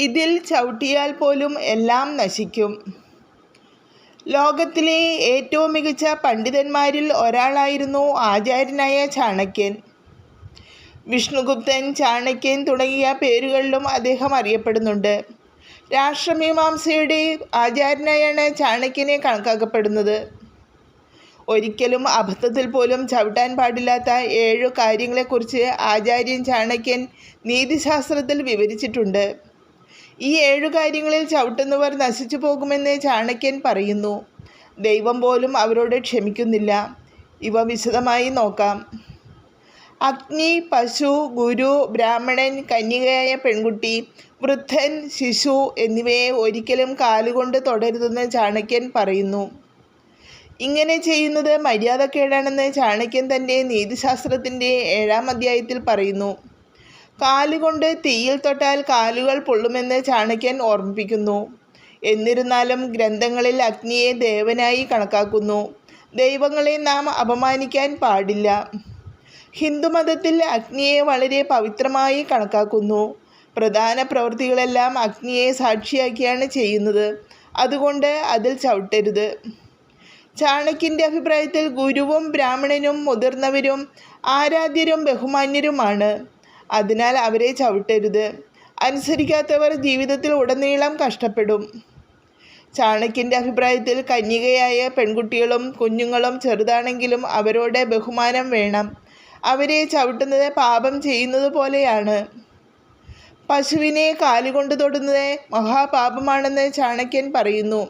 ഇതിൽ ചവിട്ടിയാൽ പോലും എല്ലാം നശിക്കും. ലോകത്തിലെ ഏറ്റവും മികച്ച പണ്ഡിതന്മാരിൽ ഒരാളായിരുന്നു ആചാര്യനായ ചാണക്യൻ. വിഷ്ണുഗുപ്തൻ, ചാണക്യൻ തുടങ്ങിയ പേരുകളിലും അദ്ദേഹം അറിയപ്പെടുന്നുണ്ട്. രാഷ്ട്രമീമാംസയുടെ ആചാര്യനായാണ് ചാണക്യനെ കണക്കാക്കപ്പെടുന്നത്. ഒരിക്കലും അബദ്ധത്തിൽ പോലും ചവിട്ടാൻ പാടില്ലാത്ത 7 കാര്യങ്ങളെക്കുറിച്ച് ആചാര്യൻ ചാണക്യൻ നീതിശാസ്ത്രത്തിൽ വിവരിച്ചിട്ടുണ്ട്. ഈ 7 കാര്യങ്ങളിൽ ചവിട്ടുന്നവർ നശിച്ചു പോകുമെന്ന് ചാണക്യൻ പറയുന്നു. ദൈവം പോലും അവരോട് ക്ഷമിക്കുന്നില്ല. ഇവ വിശദമായി നോക്കാം. അഗ്നി, പശു, ഗുരു, ബ്രാഹ്മണൻ, കന്യകയായ പെൺകുട്ടി, വൃദ്ധൻ, ശിശു എന്നിവയെ ഒരിക്കലും കാലുകൊണ്ട് തൊടരുതെന്ന് ചാണക്യൻ പറയുന്നു. ഇങ്ങനെ ചെയ്യുന്നത് മര്യാദക്കേടാണെന്ന് ചാണക്യൻ തൻ്റെ നീതിശാസ്ത്രത്തിൻ്റെ 7-ാം അധ്യായത്തിൽ പറയുന്നു. കാലുകൊണ്ട് തീയിൽ തൊട്ടാൽ കാലുകൾ പൊള്ളുമെന്ന് ചാണക്യൻ ഓർമ്മിപ്പിക്കുന്നു. എന്നിരുന്നാലും ഗ്രന്ഥങ്ങളിൽ അഗ്നിയെ ദേവനായി കണക്കാക്കുന്നു. ദൈവങ്ങളെ നാം അപമാനിക്കാൻ പാടില്ല. ഹിന്ദുമതത്തിൽ അഗ്നിയെ വളരെ പവിത്രമായി കണക്കാക്കുന്നു. പ്രധാന പ്രവൃത്തികളെല്ലാം അഗ്നിയെ സാക്ഷിയാക്കിയാണ് ചെയ്യുന്നത്. അതുകൊണ്ട് അതിൽ ചവിട്ടരുത്. ചാണക്യൻ്റെ അഭിപ്രായത്തിൽ ഗുരുവും ബ്രാഹ്മണനും മുതിർന്നവരും ആരാധ്യരും ബഹുമാന്യരുമാണ്. അതിനാൽ അവരെ ചവിട്ടരുത്. അനുസരിക്കാത്തവർ ജീവിതത്തിൽ ഉടനീളം കഷ്ടപ്പെടും. ചാണക്യൻ്റെ അഭിപ്രായത്തിൽ കന്യകയായ പെൺകുട്ടികളും കുഞ്ഞുങ്ങളും ചെറുതാണെങ്കിലും അവരോട് ബഹുമാനം വേണം. അവരെ ചവിട്ടുന്നത് പാപം ചെയ്യുന്നത് പോലെയാണ്. പശുവിനെ കാലുകൊണ്ട് തൊടുന്നത് മഹാപാപമാണെന്ന് ചാണക്യൻ പറയുന്നു.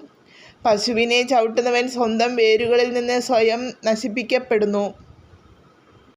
പശുവിനെ ചവിട്ടുന്നവൻ സ്വന്തം വേരുകളിൽ നിന്ന് സ്വയം നശിപ്പിക്കപ്പെടുന്നു.